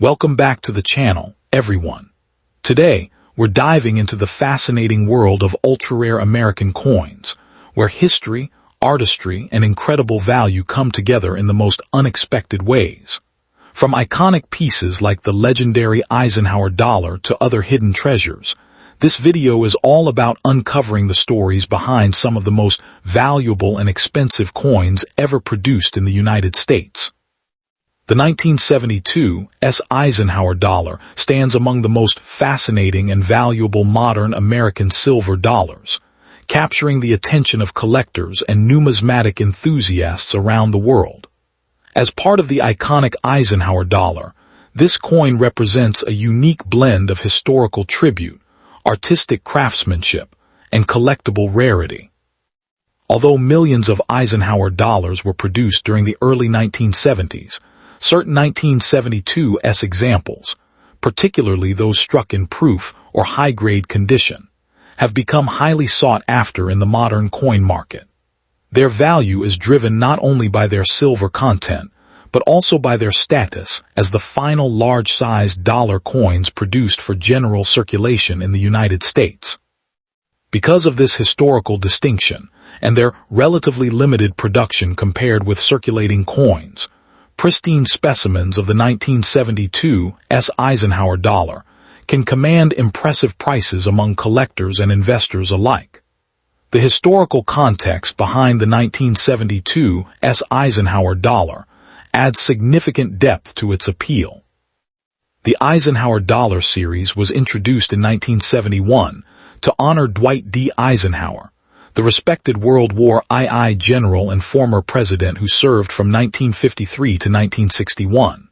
Welcome back to the channel, everyone. Today, we're diving into the fascinating world of ultra-rare American coins, where history, artistry, and incredible value come together in the most unexpected ways. From iconic pieces like the legendary Eisenhower Dollar to other hidden treasures, this video is all about uncovering the stories behind some of the most valuable and expensive coins ever produced in the United States. The 1972 Eisenhower Dollar stands among the most fascinating and valuable modern American silver dollars, capturing the attention of collectors and numismatic enthusiasts around the world. As part of the iconic Eisenhower Dollar, this coin represents a unique blend of historical tribute, artistic craftsmanship, and collectible rarity. Although millions of Eisenhower dollars were produced during the early 1970s, certain 1972 examples, particularly those struck in proof or high-grade condition, have become highly sought after in the modern coin market. Their value is driven not only by their silver content, but also by their status as the final large-sized dollar coins produced for general circulation in the United States. Because of this historical distinction and their relatively limited production compared with circulating coins, pristine specimens of the 1972 Eisenhower Dollar can command impressive prices among collectors and investors alike. The historical context behind the 1972 Eisenhower Dollar adds significant depth to its appeal. The Eisenhower Dollar series was introduced in 1971 to honor Dwight D. Eisenhower, the respected World War II general and former president who served from 1953 to 1961.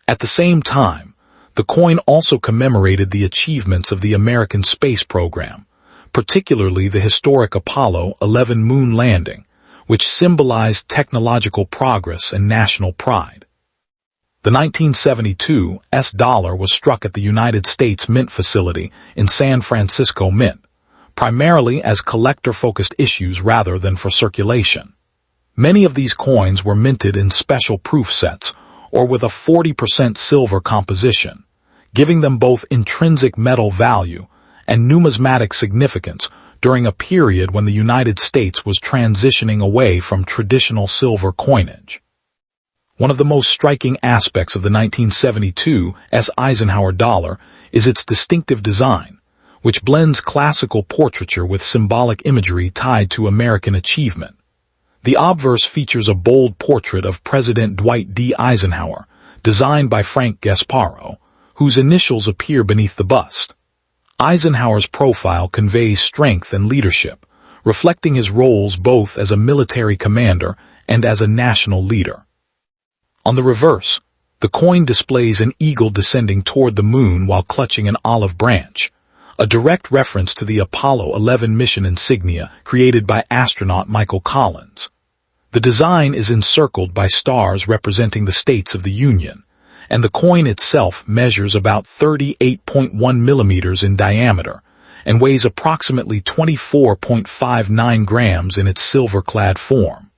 At the same time, the coin also commemorated the achievements of the American space program, particularly the historic Apollo 11 moon landing, which symbolized technological progress and national pride. The 1972 dollar was struck at the United States Mint facility in San Francisco Mint, primarily as collector-focused issues rather than for circulation. Many of these coins were minted in special proof sets or with a 40% silver composition, giving them both intrinsic metal value and numismatic significance during a period when the United States was transitioning away from traditional silver coinage. One of the most striking aspects of the 1972 Eisenhower Dollar is its distinctive design, which blends classical portraiture with symbolic imagery tied to American achievement. The obverse features a bold portrait of President Dwight D. Eisenhower, designed by Frank Gasparo, whose initials appear beneath the bust. Eisenhower's profile conveys strength and leadership, reflecting his roles both as a military commander and as a national leader. On the reverse, the coin displays an eagle descending toward the moon while clutching an olive branch, a direct reference to the Apollo 11 mission insignia created by astronaut Michael Collins. The design is encircled by stars representing the states of the Union, and the coin itself measures about 38.1 millimeters in diameter and weighs approximately 24.59 grams in its silver-clad form.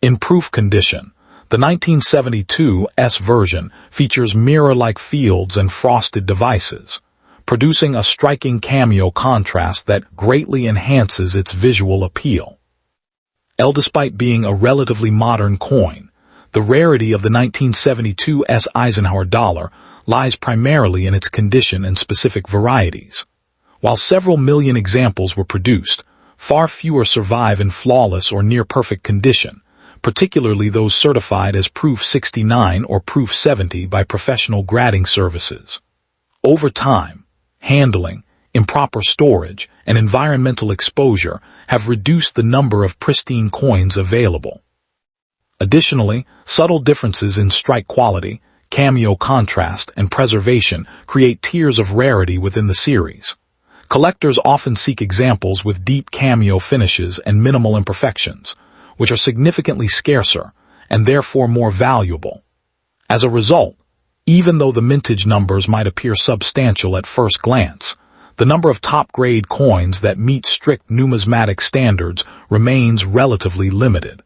In proof condition, the 1972 version features mirror-like fields and frosted devices, producing a striking cameo contrast that greatly enhances its visual appeal. Despite being a relatively modern coin, the rarity of the 1972 Eisenhower Dollar lies primarily in its condition and specific varieties. While several million examples were produced, far fewer survive in flawless or near-perfect condition, particularly those certified as Proof 69 or Proof 70 by professional grading services. Over time, handling, improper storage, and environmental exposure have reduced the number of pristine coins available. Additionally, subtle differences in strike quality, cameo contrast, and preservation create tiers of rarity within the series. Collectors often seek examples with deep cameo finishes and minimal imperfections, which are significantly scarcer and therefore more valuable. As a result, even though the mintage numbers might appear substantial at first glance, the number of top-grade coins that meet strict numismatic standards remains relatively limited.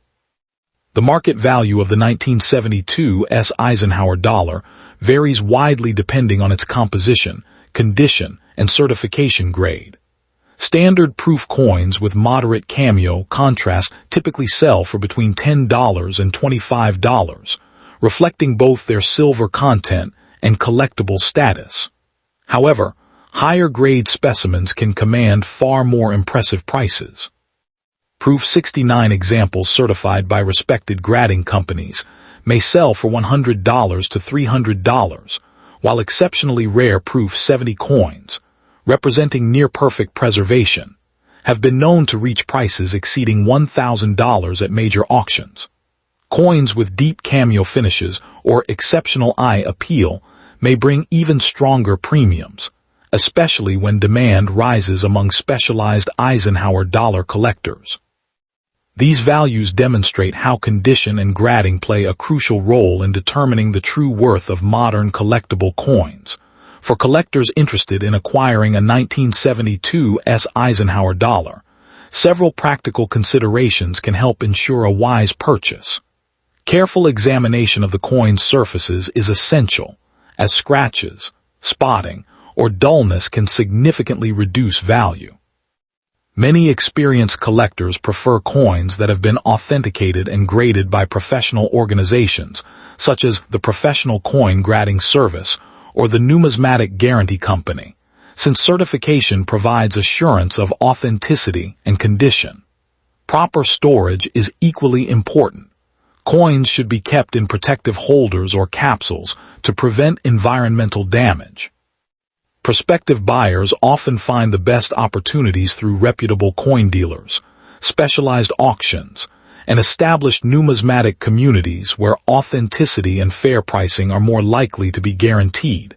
The market value of the 1972 Eisenhower dollar varies widely depending on its composition, condition, and certification grade. Standard proof coins with moderate cameo contrast typically sell for between $10 and $25, reflecting both their silver content and collectible status. However, higher-grade specimens can command far more impressive prices. Proof 69 examples certified by respected grading companies may sell for $100 to $300, while exceptionally rare Proof 70 coins, representing near-perfect preservation, have been known to reach prices exceeding $1,000 at major auctions. Coins with deep cameo finishes or exceptional eye appeal may bring even stronger premiums, especially when demand rises among specialized Eisenhower dollar collectors. These values demonstrate how condition and grading play a crucial role in determining the true worth of modern collectible coins. For collectors interested in acquiring a 1972 Eisenhower dollar, several practical considerations can help ensure a wise purchase. Careful examination of the coin's surfaces is essential, as scratches, spotting, or dullness can significantly reduce value. Many experienced collectors prefer coins that have been authenticated and graded by professional organizations, such as the Professional Coin Grading Service or the Numismatic Guarantee Company, since certification provides assurance of authenticity and condition. Proper storage is equally important. Coins should be kept in protective holders or capsules to prevent environmental damage. Prospective buyers often find the best opportunities through reputable coin dealers, specialized auctions, and established numismatic communities where authenticity and fair pricing are more likely to be guaranteed.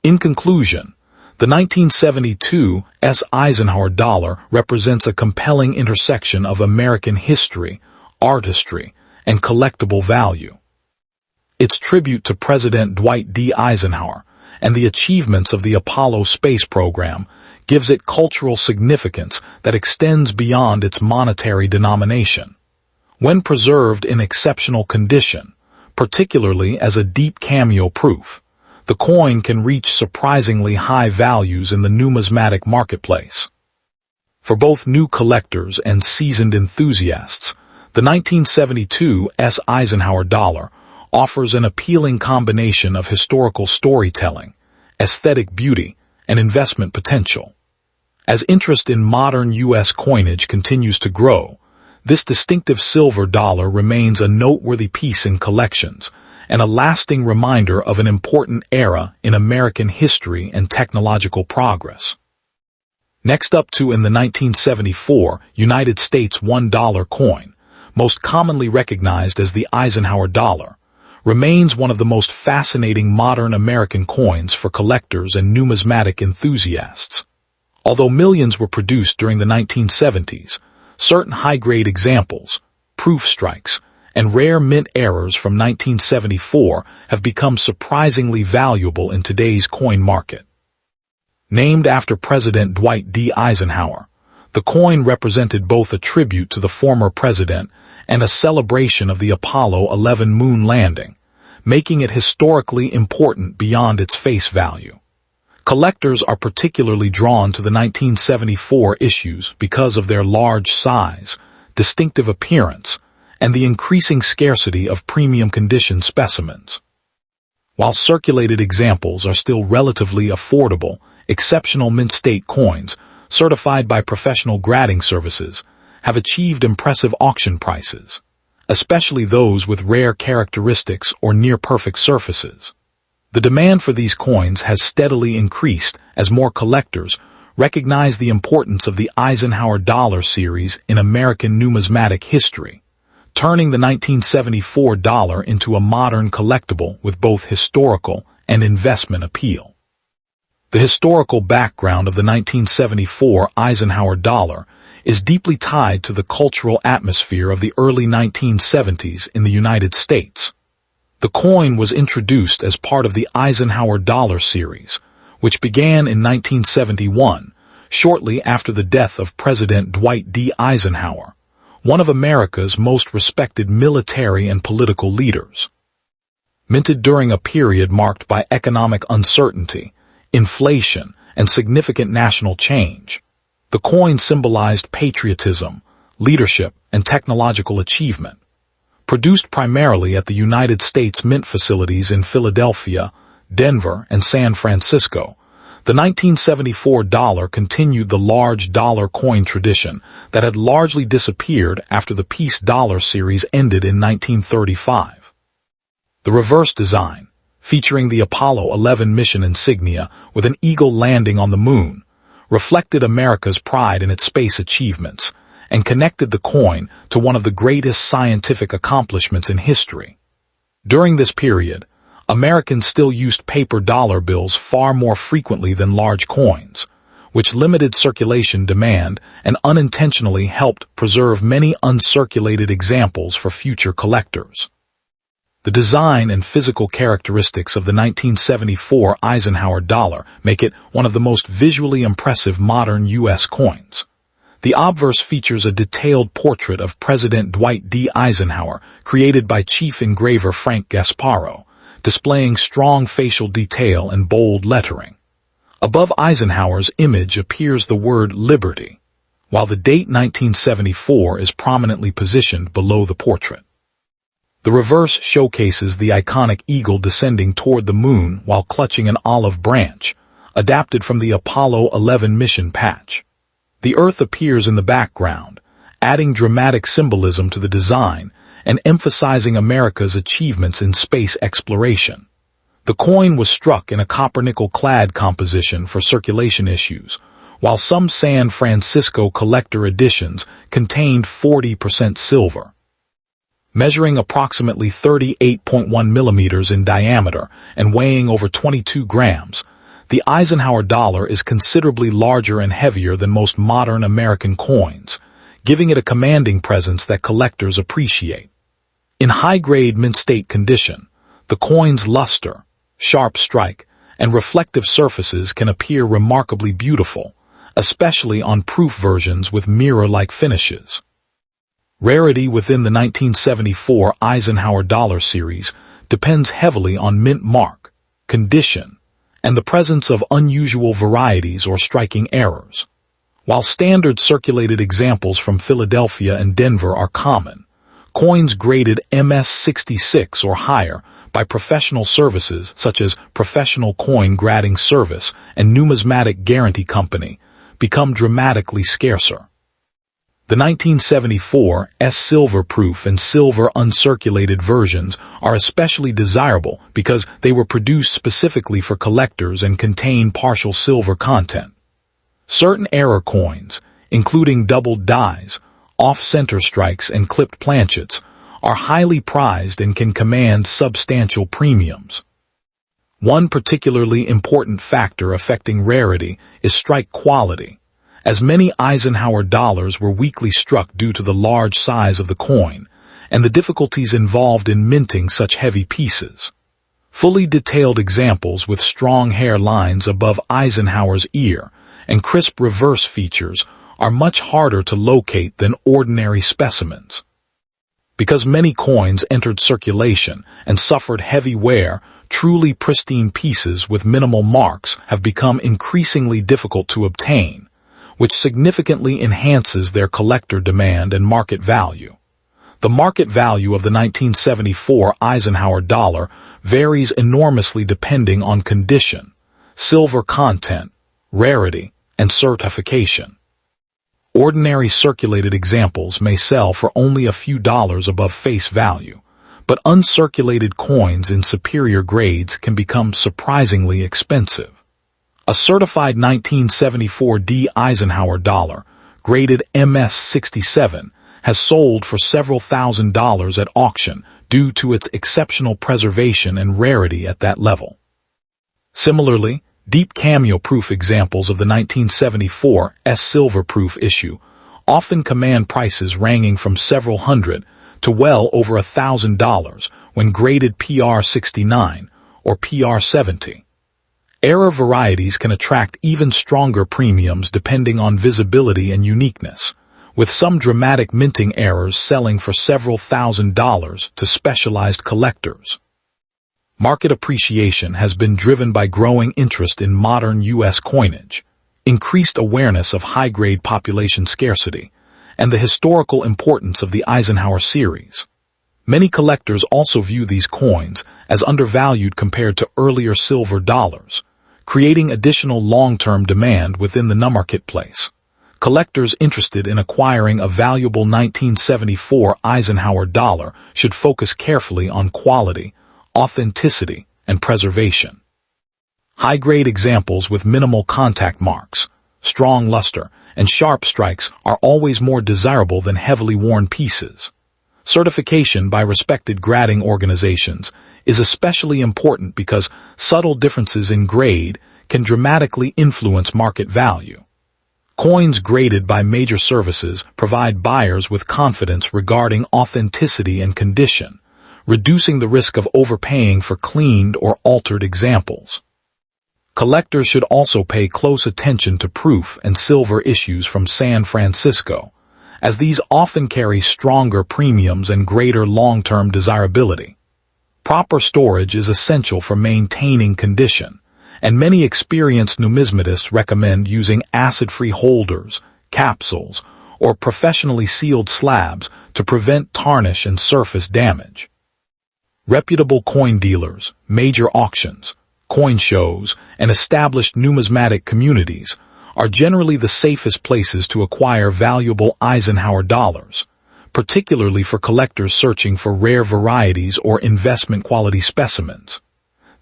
In conclusion, the 1972 Eisenhower dollar represents a compelling intersection of American history, artistry, and collectible value. Its tribute to President Dwight D. Eisenhower and the achievements of the Apollo space program gives it cultural significance that extends beyond its monetary denomination. When preserved in exceptional condition, particularly as a deep cameo proof, the coin can reach surprisingly high values in the numismatic marketplace. For both new collectors and seasoned enthusiasts, the 1972 Eisenhower dollar offers an appealing combination of historical storytelling, aesthetic beauty, and investment potential. As interest in modern U.S. coinage continues to grow, this distinctive silver dollar remains a noteworthy piece in collections and a lasting reminder of an important era in American history and technological progress. Next up in the 1974 United States $1 coin, most commonly recognized as the Eisenhower dollar, remains one of the most fascinating modern American coins for collectors and numismatic enthusiasts. Although millions were produced during the 1970s, certain high-grade examples, proof strikes, and rare mint errors from 1974 have become surprisingly valuable in today's coin market. Named after President Dwight D. Eisenhower, the coin represented both a tribute to the former president and a celebration of the Apollo 11 moon landing, making it historically important beyond its face value. Collectors are particularly drawn to the 1974 issues because of their large size, distinctive appearance, and the increasing scarcity of premium condition specimens. While circulated examples are still relatively affordable, exceptional mint state coins, certified by professional grading services, have achieved impressive auction prices, especially those with rare characteristics or near-perfect surfaces. The demand for these coins has steadily increased as more collectors recognize the importance of the Eisenhower dollar series in American numismatic history, turning the 1974 dollar into a modern collectible with both historical and investment appeal. The historical background of the 1974 Eisenhower dollar is deeply tied to the cultural atmosphere of the early 1970s in the United States. The coin was introduced as part of the Eisenhower Dollar series, which began in 1971, shortly after the death of President Dwight D. Eisenhower, one of America's most respected military and political leaders. Minted during a period marked by economic uncertainty, inflation, and significant national change, the coin symbolized patriotism, leadership, and technological achievement. Produced primarily at the United States Mint facilities in Philadelphia, Denver, and San Francisco, the 1974 dollar continued the large dollar coin tradition that had largely disappeared after the Peace Dollar series ended in 1935. The reverse design, featuring the Apollo 11 mission insignia with an eagle landing on the moon, reflected America's pride in its space achievements and connected the coin to one of the greatest scientific accomplishments in history. During this period, Americans still used paper dollar bills far more frequently than large coins, which limited circulation demand and unintentionally helped preserve many uncirculated examples for future collectors. The design and physical characteristics of the 1974 Eisenhower dollar make it one of the most visually impressive modern U.S. coins. The obverse features a detailed portrait of President Dwight D. Eisenhower, created by chief engraver Frank Gasparo, displaying strong facial detail and bold lettering. Above Eisenhower's image appears the word Liberty, while the date 1974 is prominently positioned below the portrait. The reverse showcases the iconic eagle descending toward the moon while clutching an olive branch, adapted from the Apollo 11 mission patch. The Earth appears in the background, adding dramatic symbolism to the design and emphasizing America's achievements in space exploration. The coin was struck in a copper-nickel-clad composition for circulation issues, while some San Francisco collector editions contained 40% silver. Measuring approximately 38.1 millimeters in diameter and weighing over 22 grams, the Eisenhower dollar is considerably larger and heavier than most modern American coins, giving it a commanding presence that collectors appreciate. In high-grade mint-state condition, the coin's luster, sharp strike, and reflective surfaces can appear remarkably beautiful, especially on proof versions with mirror-like finishes. Rarity within the 1974 Eisenhower dollar series depends heavily on mint mark, condition, and the presence of unusual varieties or striking errors. While standard circulated examples from Philadelphia and Denver are common, coins graded MS-66 or higher by professional services such as Professional Coin Grading Service and Numismatic Guarantee Company become dramatically scarcer. The 1974 silver proof and silver uncirculated versions are especially desirable because they were produced specifically for collectors and contain partial silver content. Certain error coins, including doubled dies, off-center strikes, and clipped planchets, are highly prized and can command substantial premiums. One particularly important factor affecting rarity is strike quality, as many Eisenhower dollars were weakly struck due to the large size of the coin and the difficulties involved in minting such heavy pieces. Fully detailed examples with strong hair lines above Eisenhower's ear and crisp reverse features are much harder to locate than ordinary specimens. Because many coins entered circulation and suffered heavy wear, truly pristine pieces with minimal marks have become increasingly difficult to obtain, which significantly enhances their collector demand and market value. The market value of the 1974 Eisenhower dollar varies enormously depending on condition, silver content, rarity, and certification. Ordinary circulated examples may sell for only a few dollars above face value, but uncirculated coins in superior grades can become surprisingly expensive. A certified 1974 D Eisenhower dollar, graded MS-67, has sold for several $1,000s at auction due to its exceptional preservation and rarity at that level. Similarly, deep cameo-proof examples of the 1974 silver-proof issue often command prices ranging from several hundred to well over $1,000 when graded PR-69 or PR-70. Error varieties can attract even stronger premiums depending on visibility and uniqueness, with some dramatic minting errors selling for several $1,000s to specialized collectors. Market appreciation has been driven by growing interest in modern U.S. coinage, increased awareness of high-grade population scarcity, and the historical importance of the Eisenhower series. Many collectors also view these coins as undervalued compared to earlier silver dollars, creating additional long-term demand within the marketplace. Collectors interested in acquiring a valuable 1974 Eisenhower dollar should focus carefully on quality, authenticity, and preservation. High-grade examples with minimal contact marks, strong luster, and sharp strikes are always more desirable than heavily worn pieces. Certification by respected grading organizations is especially important because subtle differences in grade can dramatically influence market value. Coins graded by major services provide buyers with confidence regarding authenticity and condition, reducing the risk of overpaying for cleaned or altered examples. Collectors should also pay close attention to proof and silver issues from San Francisco, as these often carry stronger premiums and greater long-term desirability. Proper storage is essential for maintaining condition, and many experienced numismatists recommend using acid-free holders, capsules, or professionally sealed slabs to prevent tarnish and surface damage. Reputable coin dealers, major auctions, coin shows, and established numismatic communities are generally the safest places to acquire valuable Eisenhower dollars, particularly for collectors searching for rare varieties or investment-quality specimens.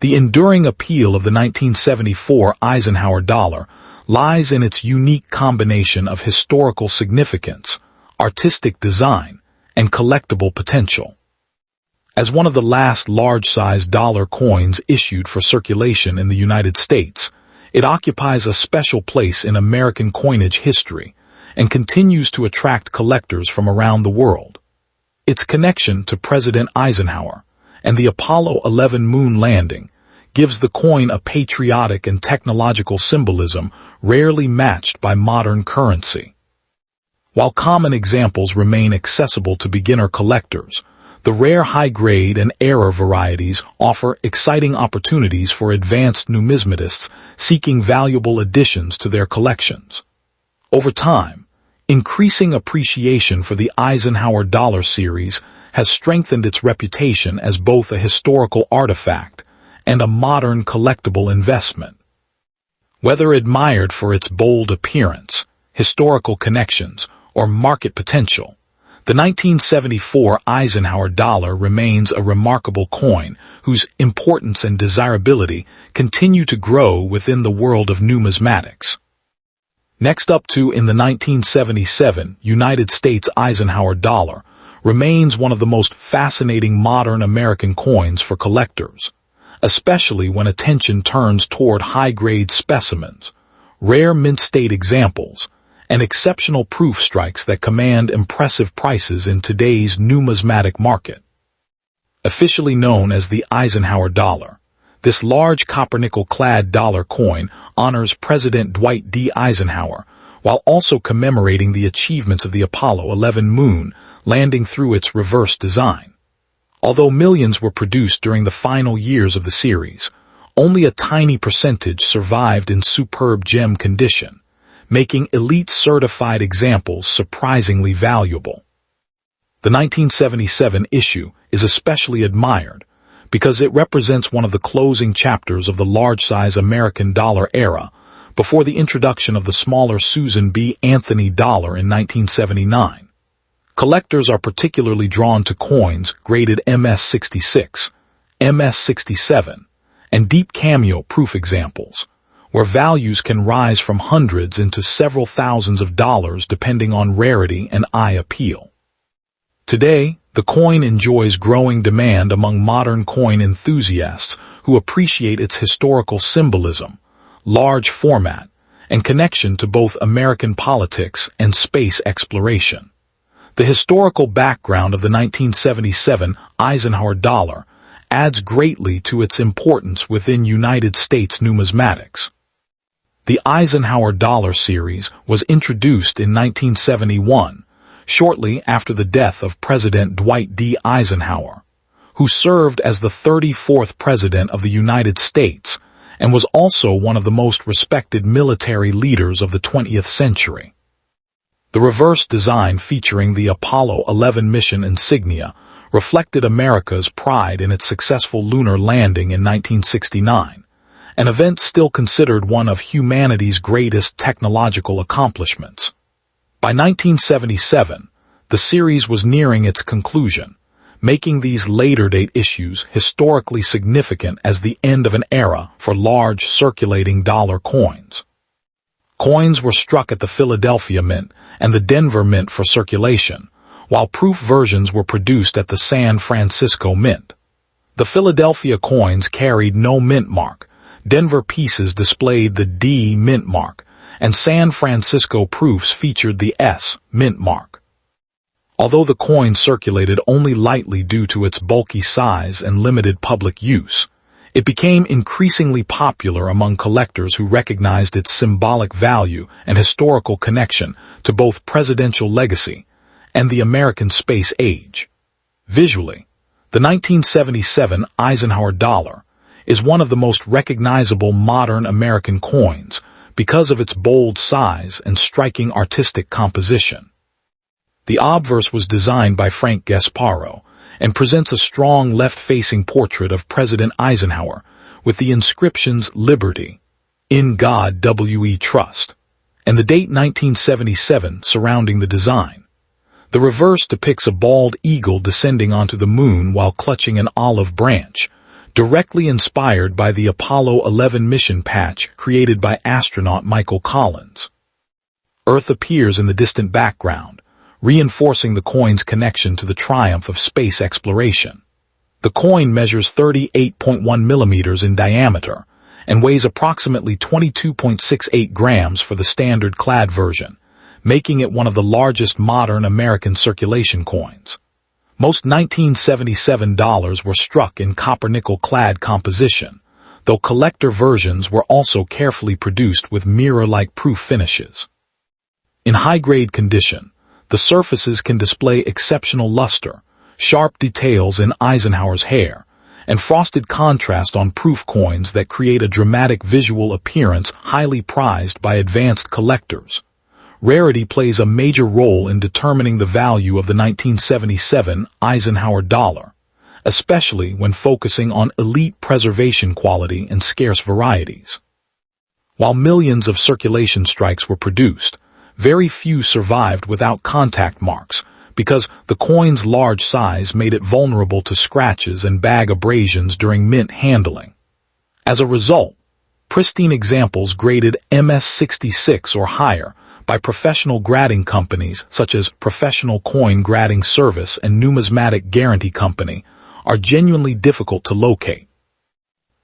The enduring appeal of the 1974 Eisenhower dollar lies in its unique combination of historical significance, artistic design, and collectible potential. As one of the last large-size dollar coins issued for circulation in the United States, it occupies a special place in American coinage history and continues to attract collectors from around the world. Its connection to President Eisenhower and the Apollo 11 moon landing gives the coin a patriotic and technological symbolism rarely matched by modern currency. While common examples remain accessible to beginner collectors, the rare high-grade and error varieties offer exciting opportunities for advanced numismatists seeking valuable additions to their collections. Over time, increasing appreciation for the Eisenhower Dollar series has strengthened its reputation as both a historical artifact and a modern collectible investment. Whether admired for its bold appearance, historical connections, or market potential, the 1974 Eisenhower dollar remains a remarkable coin whose importance and desirability continue to grow within the world of numismatics. Next up in the 1977 United States Eisenhower dollar remains one of the most fascinating modern American coins for collectors, especially when attention turns toward high-grade specimens, rare mint-state examples, and exceptional proof strikes that command impressive prices in today's numismatic market. Officially known as the Eisenhower dollar, this large copper-nickel-clad dollar coin honors President Dwight D. Eisenhower while also commemorating the achievements of the Apollo 11 moon landing through its reverse design. Although millions were produced during the final years of the series, only a tiny percentage survived in superb gem condition, making elite certified examples surprisingly valuable. The 1977 issue is especially admired because it represents one of the closing chapters of the large-size American dollar era before the introduction of the smaller Susan B. Anthony dollar in 1979. Collectors are particularly drawn to coins graded MS-66, MS-67, and deep cameo proof examples, where values can rise from hundreds into several thousands of dollars depending on rarity and eye appeal. Today, the coin enjoys growing demand among modern coin enthusiasts who appreciate its historical symbolism, large format, and connection to both American politics and space exploration. The historical background of the 1977 Eisenhower dollar adds greatly to its importance within United States numismatics. The Eisenhower Dollar series was introduced in 1971, shortly after the death of President Dwight D. Eisenhower, who served as the 34th President of the United States and was also one of the most respected military leaders of the 20th century. The reverse design featuring the Apollo 11 mission insignia reflected America's pride in its successful lunar landing in 1969, an event still considered one of humanity's greatest technological accomplishments. By 1977, the series was nearing its conclusion, making these later-date issues historically significant as the end of an era for large circulating dollar coins. Coins were struck at the Philadelphia Mint and the Denver Mint for circulation, while proof versions were produced at the San Francisco Mint. The Philadelphia coins carried no mint mark, Denver pieces displayed the D mint mark, and San Francisco proofs featured the S mint mark. Although the coin circulated only lightly due to its bulky size and limited public use, it became increasingly popular among collectors who recognized its symbolic value and historical connection to both presidential legacy and the American space age. Visually, the 1977 Eisenhower Dollar is one of the most recognizable modern American coins because of its bold size and striking artistic composition. The obverse was designed by Frank Gasparo and presents a strong left-facing portrait of President Eisenhower with the inscriptions Liberty, In God We Trust, and the date 1977 surrounding the design. The reverse depicts a bald eagle descending onto the moon while clutching an olive branch, directly inspired by the Apollo 11 mission patch created by astronaut Michael Collins. Earth appears in the distant background, reinforcing the coin's connection to the triumph of space exploration. The coin measures 38.1 millimeters in diameter and weighs approximately 22.68 grams for the standard clad version, making it one of the largest modern American circulation coins. Most 1977 dollars were struck in copper-nickel clad composition, though collector versions were also carefully produced with mirror-like proof finishes. In high-grade condition, the surfaces can display exceptional luster, sharp details in Eisenhower's hair, and frosted contrast on proof coins that create a dramatic visual appearance highly prized by advanced collectors. Rarity plays a major role in determining the value of the 1977 Eisenhower Dollar, especially when focusing on elite preservation quality and scarce varieties. While millions of circulation strikes were produced, very few survived without contact marks because the coin's large size made it vulnerable to scratches and bag abrasions during mint handling. As a result, pristine examples graded MS66 or higher by professional grading companies such as Professional Coin Grading Service and Numismatic Guarantee Company are genuinely difficult to locate.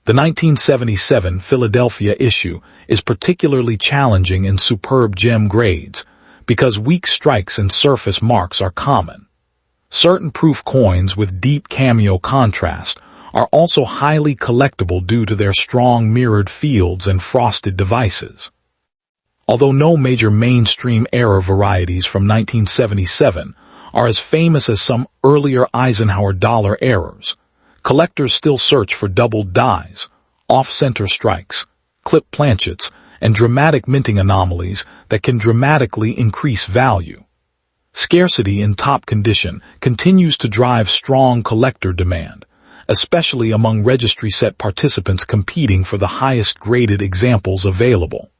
The 1977 Philadelphia issue is particularly challenging in superb gem grades because weak strikes and surface marks are common. Certain proof coins with deep cameo contrast are also highly collectible due to their strong mirrored fields and frosted devices. Although no major mainstream era varieties from 1977 are as famous as some earlier Eisenhower Dollar errors, collectors still search for doubled dies, off-center strikes, clip planchets, and dramatic minting anomalies that can dramatically increase value. Scarcity in top condition continues to drive strong collector demand, especially among registry set participants competing for the highest graded examples available.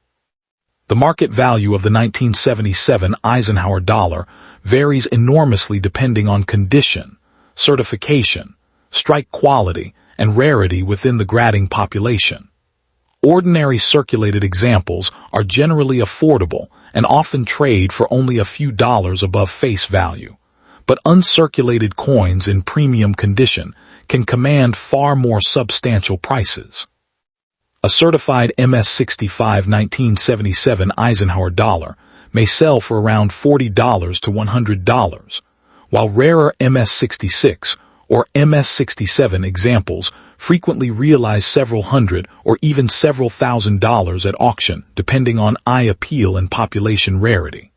The market value of the 1977 Eisenhower Dollar varies enormously depending on condition, certification, strike quality, and rarity within the grading population. Ordinary circulated examples are generally affordable and often trade for only a few dollars above face value, but uncirculated coins in premium condition can command far more substantial prices. A certified MS65 1977 Eisenhower Dollar may sell for around $40 to $100, while rarer MS66 or MS67 examples frequently realize several hundred or even several $1,000s at auction, depending on eye appeal and population rarity.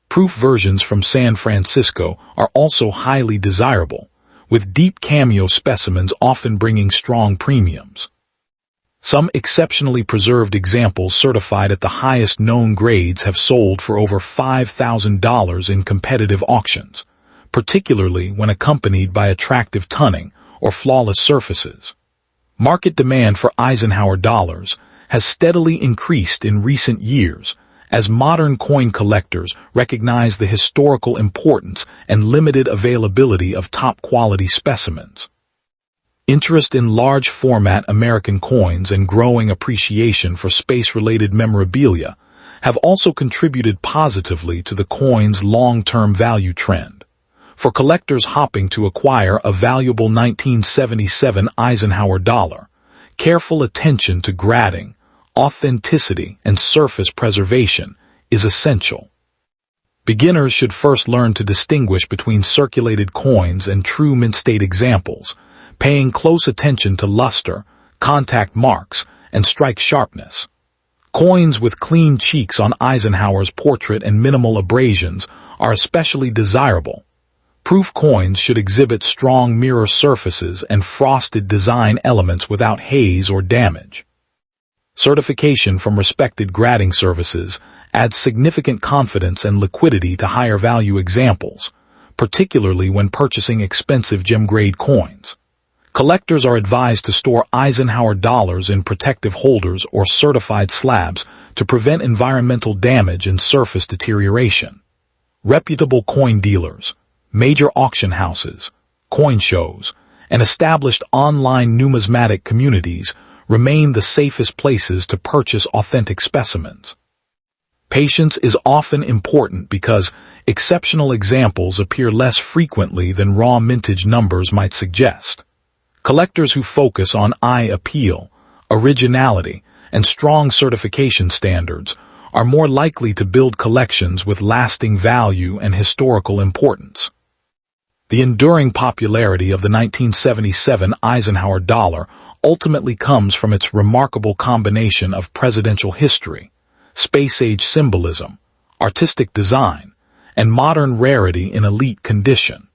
Proof versions from San Francisco are also highly desirable, with deep cameo specimens often bringing strong premiums. Some exceptionally preserved examples certified at the highest known grades have sold for over $5,000 in competitive auctions, particularly when accompanied by attractive tunning or flawless surfaces. Market demand for Eisenhower dollars has steadily increased in recent years as modern coin collectors recognize the historical importance and limited availability of top-quality specimens. Interest in large-format American coins and growing appreciation for space-related memorabilia have also contributed positively to the coin's long-term value trend. For collectors hoping to acquire a valuable 1977 Eisenhower dollar, careful attention to grading, authenticity, and surface preservation is essential. Beginners should first learn to distinguish between circulated coins and true mint-state examples, paying close attention to luster, contact marks, and strike sharpness. Coins with clean cheeks on Eisenhower's portrait and minimal abrasions are especially desirable. Proof coins should exhibit strong mirror surfaces and frosted design elements without haze or damage. Certification from respected grading services adds significant confidence and liquidity to higher-value examples, particularly when purchasing expensive gem-grade coins. Collectors are advised to store Eisenhower dollars in protective holders or certified slabs to prevent environmental damage and surface deterioration. Reputable coin dealers, major auction houses, coin shows, and established online numismatic communities remain the safest places to purchase authentic specimens. Patience is often important because exceptional examples appear less frequently than raw mintage numbers might suggest. Collectors who focus on eye appeal, originality, and strong certification standards are more likely to build collections with lasting value and historical importance. The enduring popularity of the 1977 Eisenhower dollar ultimately comes from its remarkable combination of presidential history, space-age symbolism, artistic design, and modern rarity in elite condition.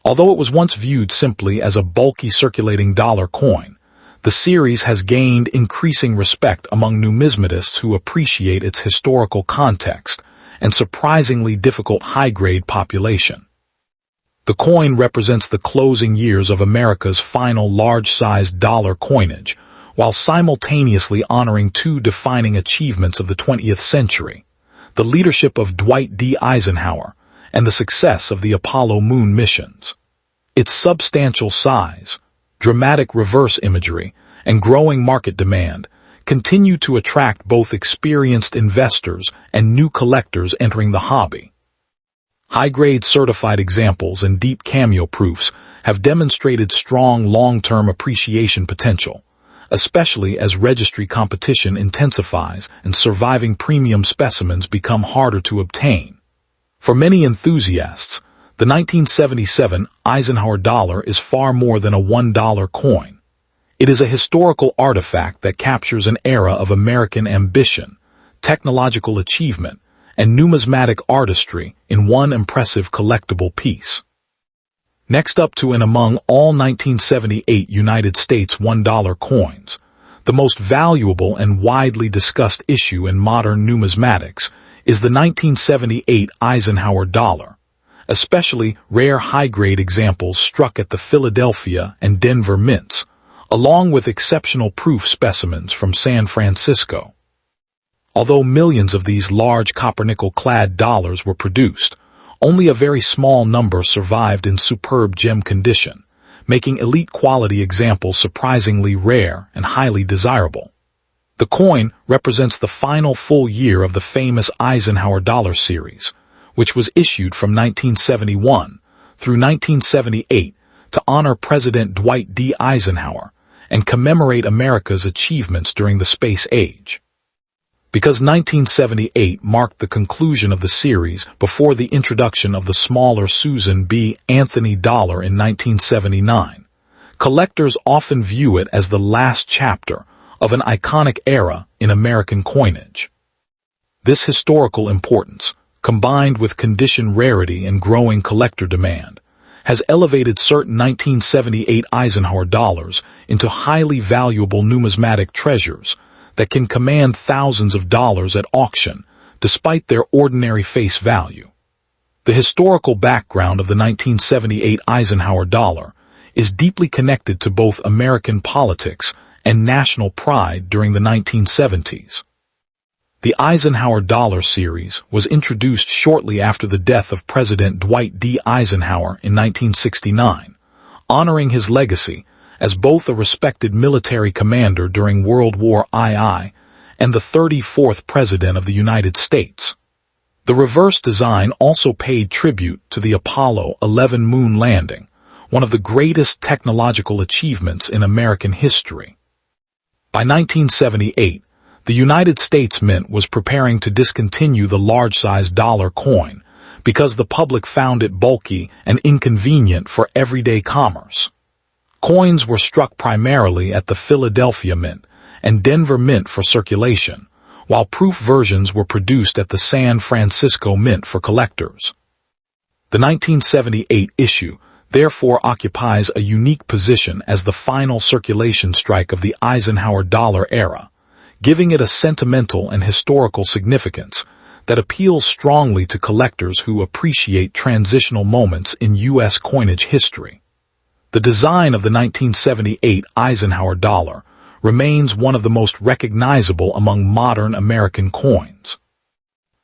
Although it was once viewed simply as a bulky circulating dollar coin, the series has gained increasing respect among numismatists who appreciate its historical context and surprisingly difficult high-grade population. The coin represents the closing years of America's final large-sized dollar coinage, while simultaneously honoring two defining achievements of the 20th century: the leadership of Dwight D. Eisenhower and the success of the Apollo moon missions. Its substantial size, dramatic reverse imagery, and growing market demand continue to attract both experienced investors and new collectors entering the hobby. High-grade certified examples and deep cameo proofs have demonstrated strong long-term appreciation potential, especially as registry competition intensifies and surviving premium specimens become harder to obtain. For many enthusiasts, the 1977 Eisenhower dollar is far more than a $1 coin. It is a historical artifact that captures an era of American ambition, technological achievement, and numismatic artistry in one impressive collectible piece. Next up to and among all 1978 United States $1 coins, the most valuable and widely discussed issue in modern numismatics is the 1978 Eisenhower dollar, especially rare high-grade examples struck at the Philadelphia and Denver mints, along with exceptional proof specimens from San Francisco. Although millions of these large copper-nickel-clad dollars were produced, only a very small number survived in superb gem condition, making elite-quality examples surprisingly rare and highly desirable. The coin represents the final full year of the famous Eisenhower dollar series, which was issued from 1971 through 1978 to honor President Dwight D. Eisenhower and commemorate America's achievements during the space age. Because 1978 marked the conclusion of the series before the introduction of the smaller Susan B. Anthony dollar in 1979, Collectors often view it as the last chapter of an iconic era in American coinage. This historical importance, combined with condition rarity and growing collector demand, has elevated certain 1978 Eisenhower dollars into highly valuable numismatic treasures that can command thousands of dollars at auction despite their ordinary face value. The historical background of the 1978 Eisenhower dollar is deeply connected to both American politics and national pride during the 1970s. The Eisenhower Dollar series was introduced shortly after the death of President Dwight D. Eisenhower in 1969, honoring his legacy as both a respected military commander during World War II and the 34th President of the United States. The reverse design also paid tribute to the Apollo 11 moon landing, one of the greatest technological achievements in American history. By 1978, the United States Mint was preparing to discontinue the large-size dollar coin because the public found it bulky and inconvenient for everyday commerce. Coins were struck primarily at the Philadelphia Mint and Denver Mint for circulation, while proof versions were produced at the San Francisco Mint for collectors. The 1978 issue therefore occupies a unique position as the final circulation strike of the Eisenhower dollar era, giving it a sentimental and historical significance that appeals strongly to collectors who appreciate transitional moments in U.S. coinage history. The design of the 1978 Eisenhower dollar remains one of the most recognizable among modern American coins.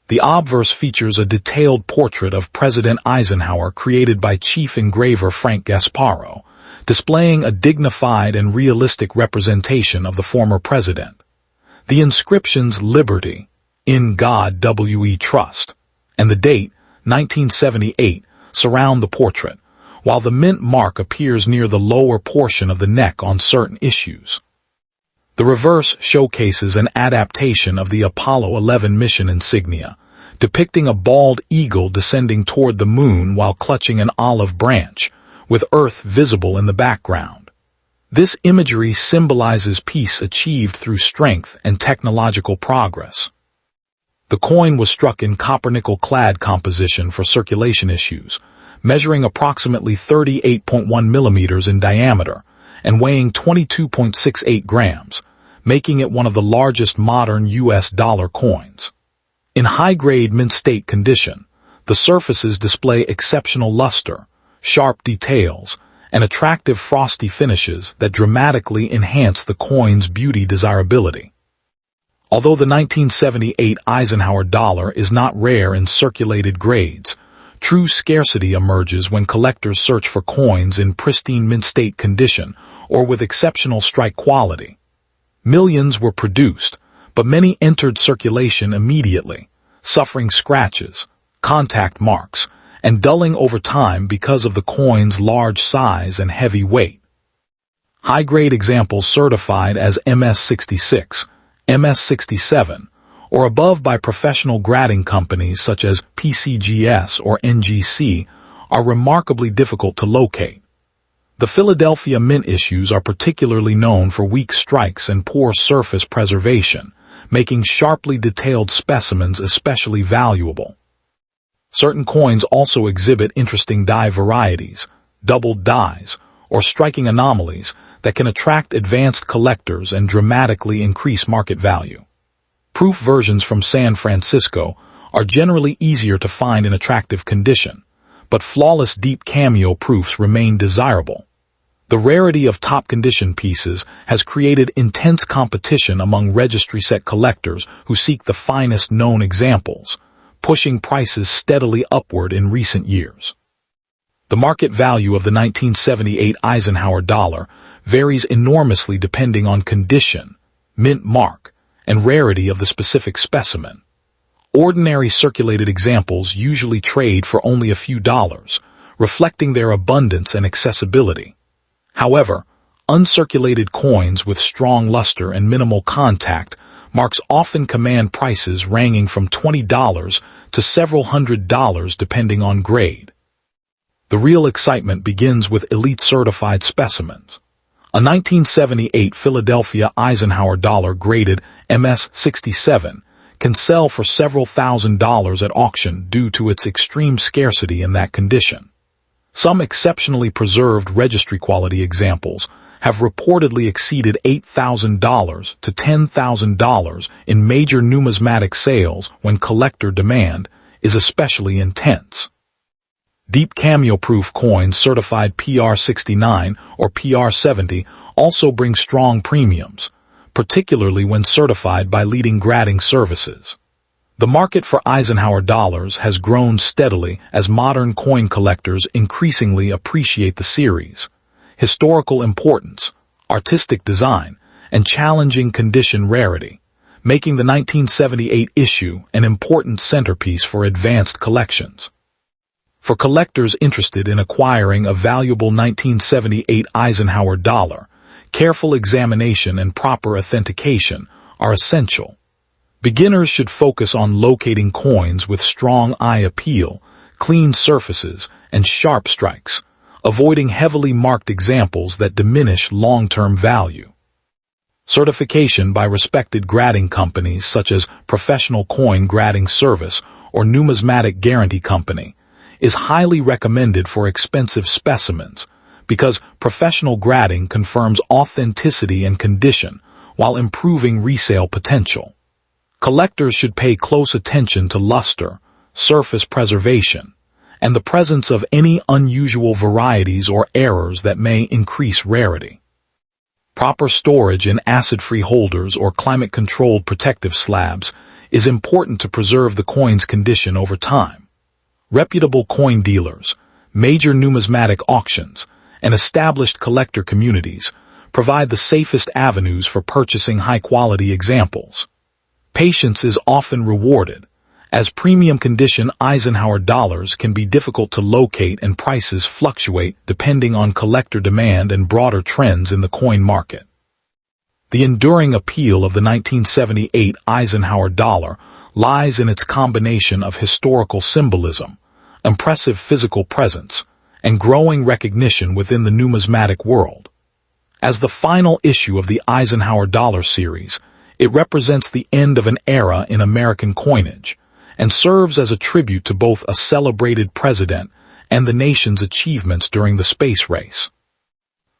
The obverse features a detailed portrait of President Eisenhower created by chief engraver Frank Gasparo, displaying a dignified and realistic representation of the former president. The inscriptions "Liberty," "In God We Trust," and the date, 1978, surround the portrait, while the mint mark appears near the lower portion of the neck on certain issues. The reverse showcases an adaptation of the Apollo 11 mission insignia, depicting a bald eagle descending toward the moon while clutching an olive branch, with Earth visible in the background. This imagery symbolizes peace achieved through strength and technological progress. The coin was struck in copper-nickel-clad composition for circulation issues, measuring approximately 38.1 millimeters in diameter and weighing 22.68 grams, making it one of the largest modern U.S. dollar coins. In high-grade mint-state condition, the surfaces display exceptional luster, sharp details, and attractive frosty finishes that dramatically enhance the coin's beauty desirability. Although the 1978 Eisenhower dollar is not rare in circulated grades, true scarcity emerges when collectors search for coins in pristine mint-state condition or with exceptional strike quality. Millions were produced, but many entered circulation immediately, suffering scratches, contact marks, and dulling over time because of the coin's large size and heavy weight. High-grade examples certified as MS-66, MS-67, or above by professional grading companies such as PCGS or NGC are remarkably difficult to locate. The Philadelphia Mint issues are particularly known for weak strikes and poor surface preservation, making sharply detailed specimens especially valuable. Certain coins also exhibit interesting die varieties, doubled dies, or striking anomalies that can attract advanced collectors and dramatically increase market value. Proof versions from San Francisco are generally easier to find in attractive condition, but flawless deep cameo proofs remain desirable. The rarity of top-condition pieces has created intense competition among registry set collectors who seek the finest known examples, pushing prices steadily upward in recent years. The market value of the 1978 Eisenhower dollar varies enormously depending on condition, mint mark, and rarity of the specific specimen. Ordinary circulated examples usually trade for only a few dollars, reflecting their abundance and accessibility. However, uncirculated coins with strong luster and minimal contact marks often command prices ranging from $20 to several $100 depending on grade. The real excitement begins with elite certified specimens. A 1978 Philadelphia Eisenhower Dollar graded MS-67 can sell for several $1,000s at auction due to its extreme scarcity in that condition. Some exceptionally preserved registry-quality examples have reportedly exceeded $8,000 to $10,000 in major numismatic sales when collector demand is especially intense. Deep cameo-proof coins certified PR69 or PR70 also bring strong premiums, particularly when certified by leading grading services. The market for Eisenhower dollars has grown steadily as modern coin collectors increasingly appreciate the series' historical importance, artistic design, and challenging condition rarity, making the 1978 issue an important centerpiece for advanced collections. For collectors interested in acquiring a valuable 1978 Eisenhower dollar, careful examination and proper authentication are essential. Beginners should focus on locating coins with strong eye appeal, clean surfaces, and sharp strikes, avoiding heavily marked examples that diminish long-term value. Certification by respected grading companies such as Professional Coin Grading Service or Numismatic Guarantee Company is highly recommended for expensive specimens because professional grading confirms authenticity and condition while improving resale potential. Collectors should pay close attention to luster, surface preservation, and the presence of any unusual varieties or errors that may increase rarity. Proper storage in acid-free holders or climate-controlled protective slabs is important to preserve the coin's condition over time. Reputable coin dealers, major numismatic auctions, and established collector communities provide the safest avenues for purchasing high-quality examples. Patience is often rewarded, as premium condition Eisenhower dollars can be difficult to locate and prices fluctuate depending on collector demand and broader trends in the coin market. The enduring appeal of the 1978 Eisenhower dollar lies in its combination of historical symbolism, impressive physical presence, and growing recognition within the numismatic world. As the final issue of the Eisenhower dollar series, it represents the end of an era in American coinage and serves as a tribute to both a celebrated president and the nation's achievements during the space race.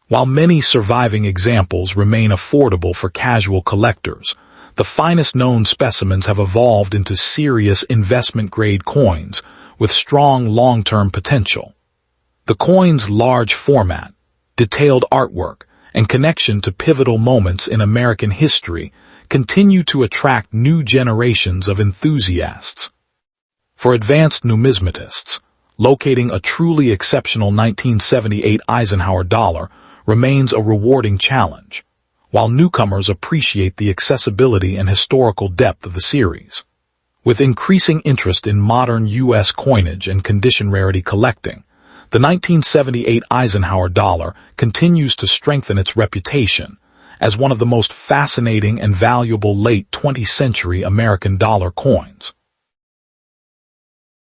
While many surviving examples remain affordable for casual collectors, the finest known specimens have evolved into serious investment-grade coins with strong long-term potential. The coin's large format, detailed artwork, and connection to pivotal moments in American history continue to attract new generations of enthusiasts. For advanced numismatists, locating a truly exceptional 1978 Eisenhower dollar remains a rewarding challenge, while newcomers appreciate the accessibility and historical depth of the series. With increasing interest in modern U.S. coinage and condition rarity collecting, the 1978 Eisenhower dollar continues to strengthen its reputation as one of the most fascinating and valuable late 20th century American dollar coins.